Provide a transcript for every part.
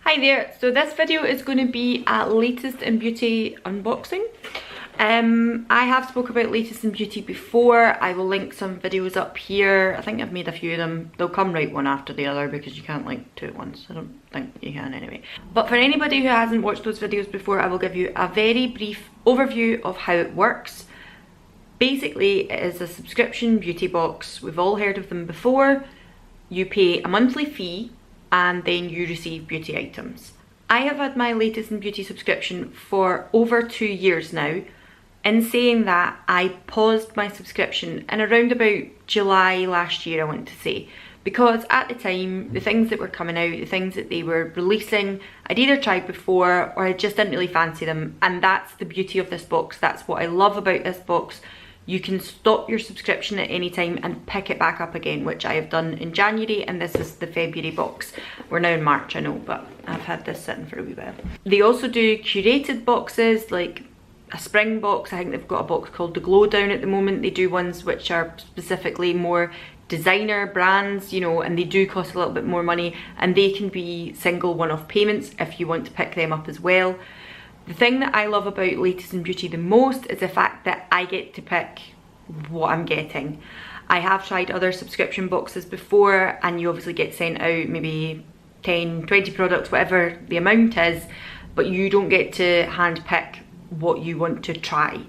Hi there, so this video is going to be a latest in beauty unboxing. I have spoke about latest in beauty before. I will link some videos up here. I think I've made a few of them. They'll come right one after the other because you can't like two at once. I don't think you can anyway. But for anybody who hasn't watched those videos before, I will give you a very brief overview of how it works. Basically, it is a subscription beauty box. We've all heard of them before. You pay a monthly fee and then you receive beauty items. I have had my latest in beauty subscription for over 2 years now. In saying that, I paused my subscription in around about July last year, I want to say, because at the time, the things that were coming out, the things that they were releasing, I'd either tried before or I just didn't really fancy them, and that's the beauty of this box. That's what I love about this box. You can stop your subscription at any time and pick it back up again, which I have done in January, and this is the February box. We're now in March, I know, but I've had this sitting for a wee while. They also do curated boxes, like a spring box. I think they've got a box called the Glow Down at the moment. They do ones which are specifically more designer brands, you know, and they do cost a little bit more money, and they can be single one-off payments if you want to pick them up as well. The thing that I love about latest in beauty the most is the fact that I get to pick what I'm getting. I have tried other subscription boxes before and you obviously get sent out maybe 10, 20 products, whatever the amount is, but you don't get to hand pick what you want to try.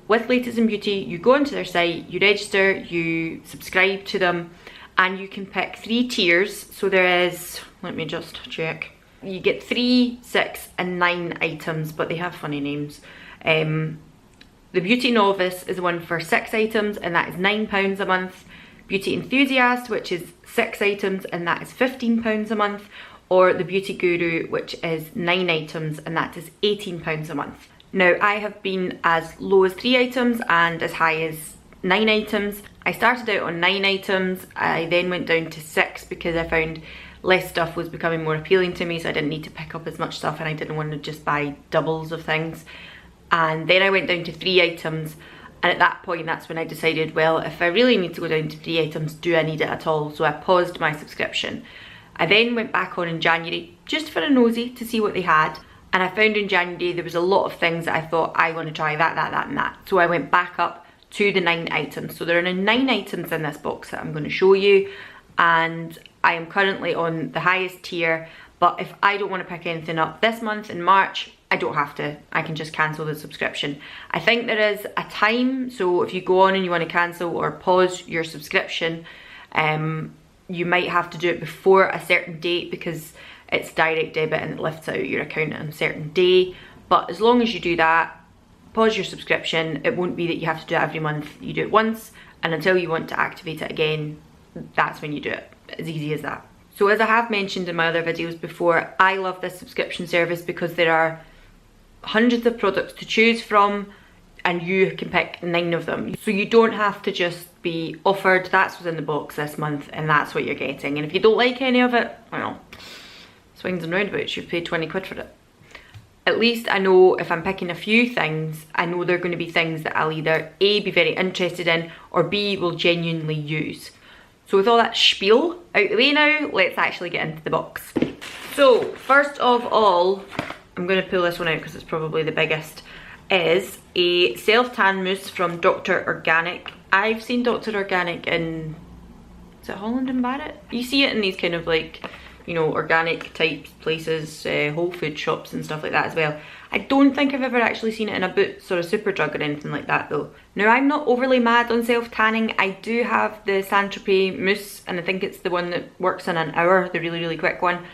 With latest in beauty, you go onto their site, you register, you subscribe to them, and you can pick 3 tiers. So there is, let me just check. You get 3, 6 and 9 items, but they have funny names. The Beauty Novice is the one for 6 items and that is £9 a month. Beauty Enthusiast, which is 6 items and that is £15 a month. Or the Beauty Guru, which is 9 items and that is £18 a month. Now, I have been as low as 3 items and as high as 9 items. I started out on 9 items, I then went down to 6 because I found less stuff was becoming more appealing to me, so I didn't need to pick up as much stuff and I didn't want to just buy doubles of things. And then I went down to 3 items, and at that point that's when I decided, well, if I really need to go down to 3 items, do I need it at all? So I paused my subscription. I then went back on in January just for a nosy to see what they had, and I found in January there was a lot of things that I thought I want to try, that and that. So I went back up to the 9 items. So there are now 9 items in this box that I'm going to show you, and I am currently on the highest tier, but if I don't want to pick anything up this month in March, I don't have to. I can just cancel the subscription. I think there is a time, so if you go on and you want to cancel or pause your subscription, you might have to do it before a certain date because it's direct debit and it lifts out your account on a certain day. But as long as you do that, pause your subscription, it won't be that you have to do it every month. You do it once, and until you want to activate it again, that's when you do it. As easy as that. So as I have mentioned in my other videos before, I love this subscription service because there are hundreds of products to choose from and you can pick 9 of them. So you don't have to just be offered that's what's in the box this month and that's what you're getting. And if you don't like any of it, well, swings and roundabouts, you've paid 20 quid for it. At least I know if I'm picking a few things, I know they're going to be things that I'll either A, be very interested in, or B, will genuinely use. So with all that spiel out the way now, let's actually get into the box. So first of all, I'm going to pull this one out because it's probably the biggest, is a self-tan mousse from Dr. Organic. I've seen Dr. Organic in, is it Holland and Barrett? You see it in these kind of like, you know, organic type places, Whole Food shops and stuff like that as well. I don't think I've ever actually seen it in a Boots or a Superdrug or anything like that though. Now, I'm not overly mad on self-tanning. I do have the Saint-Tropez mousse and I think it's the one that works in an hour, the really, really quick one.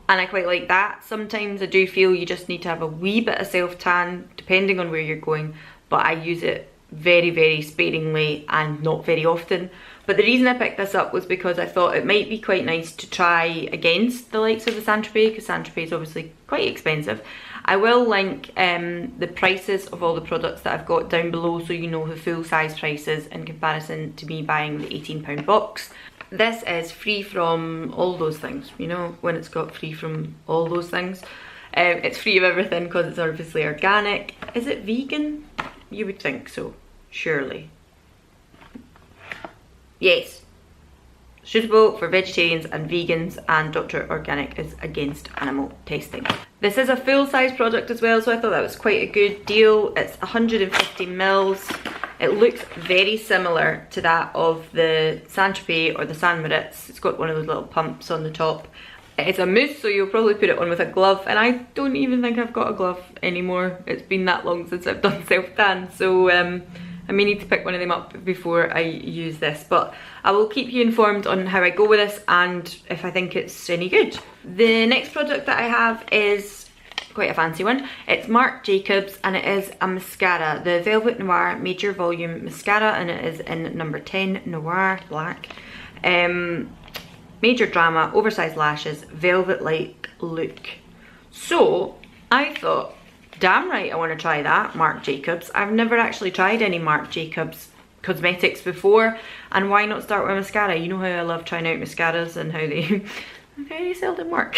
And I quite like that. Sometimes I do feel you just need to have a wee bit of self-tan depending on where you're going, but I use it very, very sparingly and not very often. But the reason I picked this up was because I thought it might be quite nice to try against the likes of the Saint-Tropez, because Saint-Tropez is obviously quite expensive. I will link the prices of all the products that I've got down below so you know the full size prices in comparison to me buying the £18 box. This is free from all those things, you know, when it's got free from all those things. It's free of everything because it's obviously organic. Is it vegan? You would think so, surely. Yes. suitable for vegetarians and vegans, and Dr. Organic is against animal testing. This is a full-size product as well, so I thought that was quite a good deal. It's 150 mils. It looks very similar to that of the Saint-Tropez or the San Moritz. It's got one of those little pumps on the top. It's a mousse, so you'll probably put it on with a glove, and I don't even think I've got a glove anymore. It's been that long since I've done self-tan, so I may need to pick one of them up before I use this, but I will keep you informed on how I go with this and if I think it's any good. The next product that I have is quite a fancy one. It's Marc Jacobs, and it is a mascara, the Velvet Noir Major Volume Mascara, and it is in number 10 Noir Black. Major Drama, oversized lashes, velvet-like look. So I thought, damn right, I want to try that, Marc Jacobs. I've never actually tried any Marc Jacobs cosmetics before, and why not start with mascara? You know how I love trying out mascaras and how they very seldom work.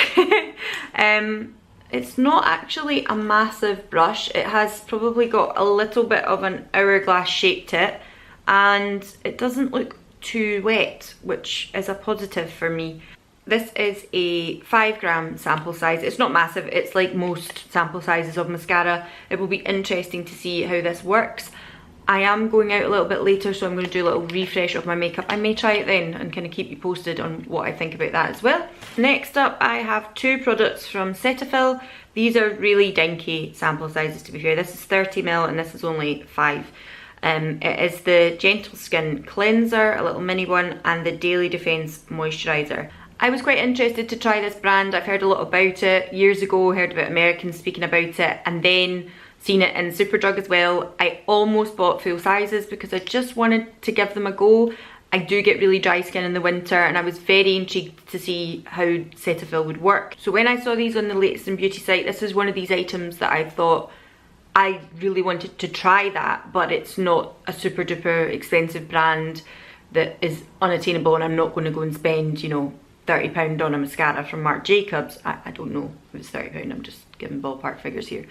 It's not actually a massive brush. It has probably got a little bit of an hourglass shape to it, and it doesn't look too wet, which is a positive for me. This is a 5-gram sample size. It's not massive, it's like most sample sizes of mascara. It will be interesting to see how this works. I am going out a little bit later, so I'm going to do a little refresh of my makeup. I may try it then and kind of keep you posted on what I think about that as well. Next up, I have 2 products from Cetaphil. These are really dinky sample sizes, to be fair. This is 30ml and this is only 5. It is the Gentle Skin Cleanser, a little mini one, and the Daily Defense Moisturizer. I was quite interested to try this brand. I've heard a lot about it years ago, heard about Americans speaking about it, and then seen it in Superdrug as well. I almost bought full sizes because I just wanted to give them a go. I do get really dry skin in the winter, and I was very intrigued to see how Cetaphil would work. So when I saw these on the Latest in Beauty site, this is one of these items that I thought I really wanted to try that, but it's not a super duper expensive brand that is unattainable, and I'm not going to go and spend, you know, £30 on a mascara from Marc Jacobs. I don't know if it's £30, I'm just giving ballpark figures here.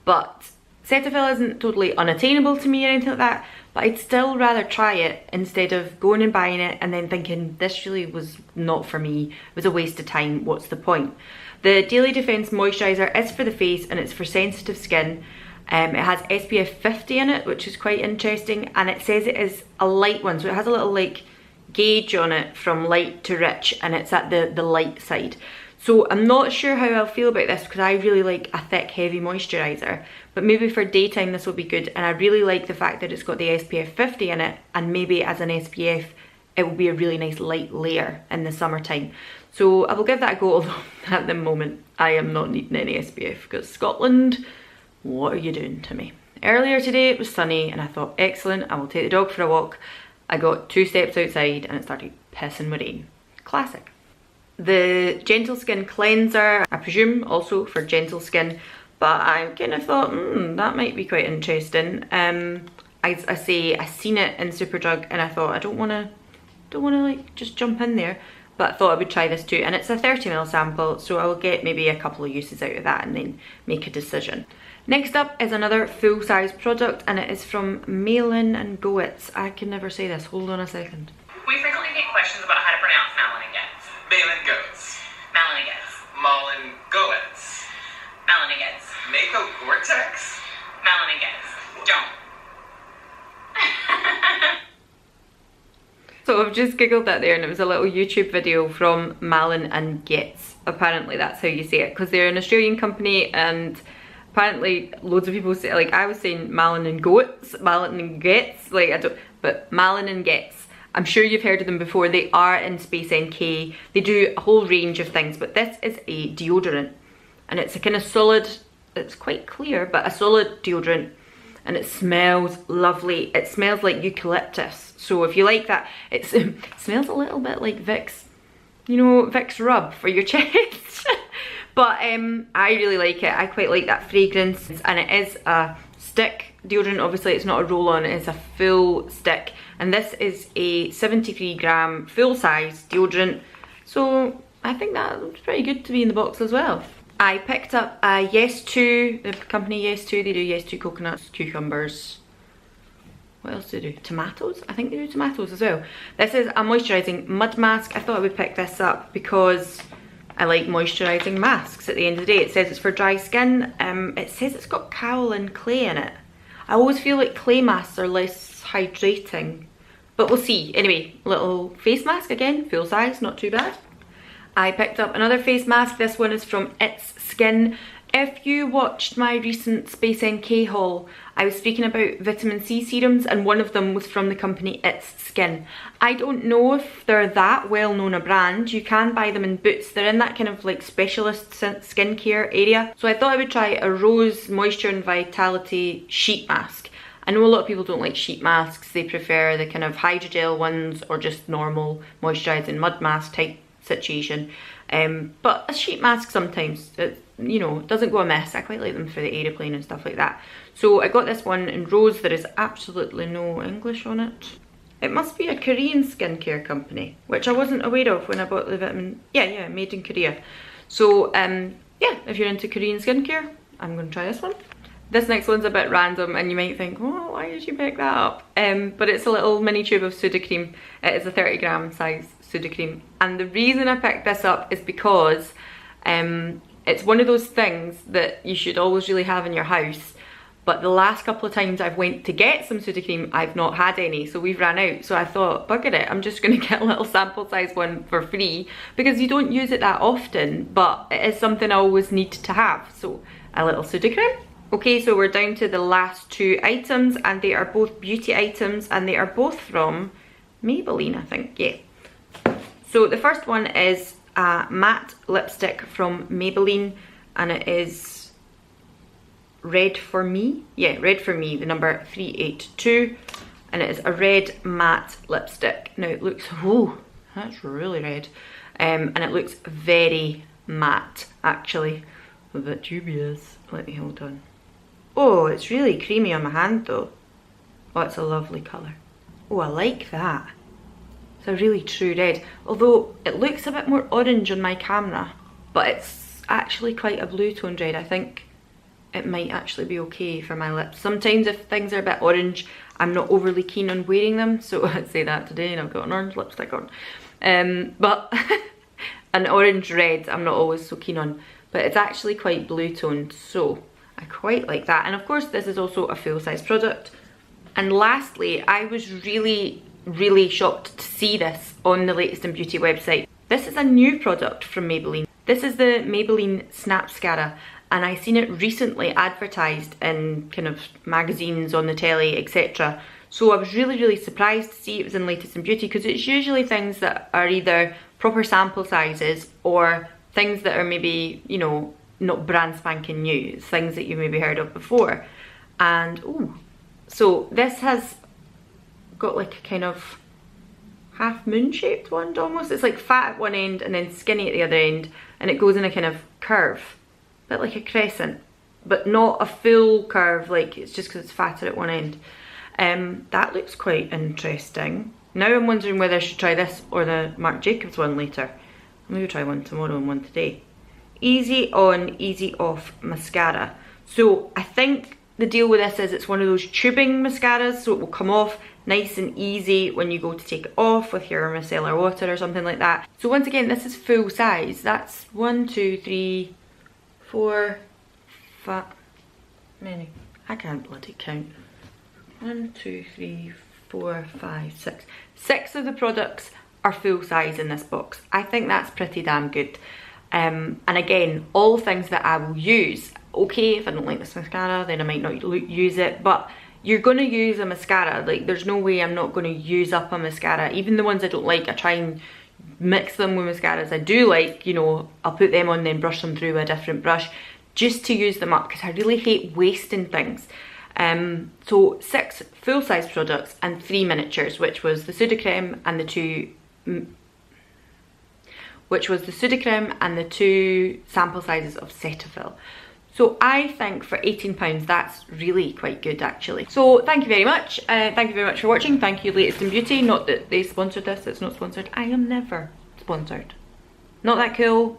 But Cetaphil isn't totally unattainable to me or anything like that, but I'd still rather try it instead of going and buying it and then thinking, this really was not for me, it was a waste of time, what's the point? The Daily Defense Moisturizer is for the face and it's for sensitive skin. It has SPF 50 in it, which is quite interesting, and it says it is a light one, so it has a little like gauge on it from light to rich, and it's at the light side. So I'm not sure how I'll feel about this because I really like a thick heavy moisturiser, but maybe for daytime this will be good, and I really like the fact that it's got the SPF 50 in it, and maybe as an SPF it will be a really nice light layer in the summertime. So I will give that a go, although at the moment I am not needing any SPF because Scotland, what are you doing to me? Earlier today it was sunny and I thought, excellent, I will take the dog for a walk. I got 2 steps outside and it started pissing with rain. Classic. The Gentle Skin Cleanser, I presume also for gentle skin, but I kind of thought, that might be quite interesting. I say I seen it in Superdrug and I thought I don't want to like just jump in there, but I thought I would try this too, and it's a 30ml sample, so I will get maybe a couple of uses out of that and then make a decision. Next up is another full-size product, and it is from Malin and Goetz. I can never say this, hold on a second. We frequently get questions about how to pronounce Malin and Goetz. Malin Goetz. Malin and Goetz. Malin Goetz. Malin and Goetz. Mako Gore-Tex. Malin and Goetz. Don't. So I've just googled that there, and it was a little YouTube video from Malin and Goetz. Apparently that's how you say it, because they're an Australian company, and apparently loads of people say, like I was saying Malin and Goetz, Malin and Goetz, like I don't, but Malin and Goetz. I'm sure you've heard of them before. They are in Space NK. They do a whole range of things, but this is a deodorant, and it's a kind of solid, it's quite clear, but a solid deodorant, and it smells lovely. It smells like eucalyptus, so if you like that, it smells a little bit like Vicks, you know, Vicks rub for your chest. But I really like it. I quite like that fragrance, and it is a stick deodorant. Obviously it's not a roll-on, it's a full stick, and this is a 73-gram full-size deodorant, so I think that looks pretty good to be in the box as well. I picked up a Yes 2, the company Yes 2, they do Yes 2 coconuts, cucumbers, What else do they do? Tomatoes? I think they do tomatoes as well. This is a moisturising mud mask. I thought I would pick this up because I like moisturising masks at the end of the day. It says it's for dry skin. It says it's got kaolin clay in it. I always feel like clay masks are less hydrating, but we'll see. Anyway, little face mask again, full size, not too bad. I picked up another face mask. This one is from It's Skin. If you watched my recent Space NK haul, I was speaking about vitamin C serums and one of them was from the company It's Skin. I don't know if they're that well known a brand. You can buy them in Boots. They're in that kind of like specialist skincare area. So I thought I would try a Rose Moisture and Vitality sheet mask. I know a lot of people don't like sheet masks. They prefer the kind of hydrogel ones or just normal moisturising mud mask type situation. But a sheet mask sometimes, you know, doesn't go amiss. I quite like them for the aeroplane and stuff like that. So I got this one in Rose. There is absolutely no English on it. It must be a Korean skincare company, which I wasn't aware of when I bought the vitamin. Yeah, made in Korea. So yeah, if you're into Korean skincare, I'm going to try this one. This next one's a bit random and you might think, oh, why did you pick that up? But it's a little mini tube of Sudocreme. It is a 30g size Sudocreme. And the reason I picked this up is because it's one of those things that you should always really have in your house. But the last couple of times I've went to get some Sudocreme, I've not had any. So we've ran out. So I thought, bugger it, I'm just going to get a little sample size one for free. Because you don't use it that often, but it is something I always need to have. So a little Sudocreme. Okay, so we're down to the last two items and they are both beauty items and they are both from Maybelline, I think, yeah. So the first one is a matte lipstick from Maybelline and it is Red For Me. Yeah, Red For Me, the number 382. And it is a red matte lipstick. Now it looks, oh, that's really red. And it looks very matte, actually. A bit dubious. Let me hold on. Oh, it's really creamy on my hand though. Oh, it's a lovely colour. Oh, I like that. It's a really true red. Although it looks a bit more orange on my camera, but it's actually quite a blue toned red. I think it might actually be okay for my lips. Sometimes if things are a bit orange, I'm not overly keen on wearing them. So I'd say that today and I've got an orange lipstick on. But an orange red I'm not always so keen on. But it's actually quite blue toned, so I quite like that. And of course this is also a full size product. And lastly, I was really shocked to see this on the Latest in Beauty website. This is a new product from Maybelline. This is the Maybelline Mascara and I seen it recently advertised in kind of magazines, on the telly, etc. So I was really surprised to see it was in Latest in Beauty because it's usually things that are either proper sample sizes or things that are maybe, you know, not brand spanking new, things that you maybe heard of before. And ooh, so this has got like a kind of half moon shaped one almost. It's like fat at one end and then skinny at the other end, and it goes in a kind of curve, a bit like a crescent, but not a full curve, like it's just because it's fatter at one end. That looks quite interesting. Now I'm wondering whether I should try this or the Marc Jacobs one later. Maybe try one tomorrow and one today. Easy on, easy off mascara. So I think the deal with this is it's one of those tubing mascaras, so it will come off nice and easy when you go to take it off with your micellar water or something like that. So once again, this is full size. That's 1, 2, 3, 4, 5, many. I can't bloody count. 1, 2, 3, 4, 5, 6. 6 of the products are full size in this box. I think that's pretty damn good. And again, all things that I will use. Okay, if I don't like this mascara, then I might not use it, but you're going to use a mascara. Like, there's no way I'm not going to use up a mascara. Even the ones I don't like, I try and mix them with mascaras I do like. You know, I'll put them on, then brush them through with a different brush just to use them up, because I really hate wasting things. So 6 full-size products and 3 miniatures, which was the Sudocreme and the 2 sample sizes of Cetaphil. So I think for £18 that's really quite good actually. So thank you very much. Thank you very much for watching. Thank you Latest in Beauty. Not that they sponsored this, it's not sponsored. I am never sponsored. Not that cool.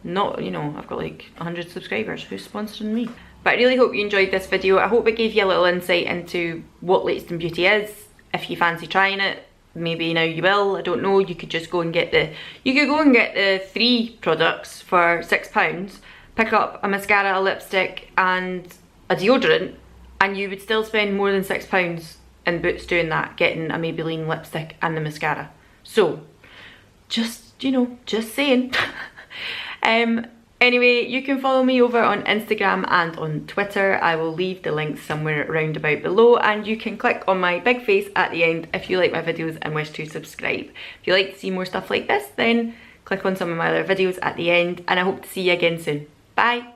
not, you know, I've got like 100 subscribers. Who's sponsoring me? But I really hope you enjoyed this video. I hope it gave you a little insight into what Latest in Beauty is. If you fancy trying it, maybe now you will. I don't know. You could just go and get the 3 products for £6. Pick up a mascara, a lipstick and a deodorant, and you would still spend more than £6 in Boots doing that, getting a Maybelline lipstick and the mascara. So just, you know, just saying. Anyway, you can follow me over on Instagram and on Twitter. I will leave the links somewhere round about below, and you can click on my big face at the end if you like my videos and wish to subscribe. If you like to see more stuff like this, then click on some of my other videos at the end, and I hope to see you again soon. Bye!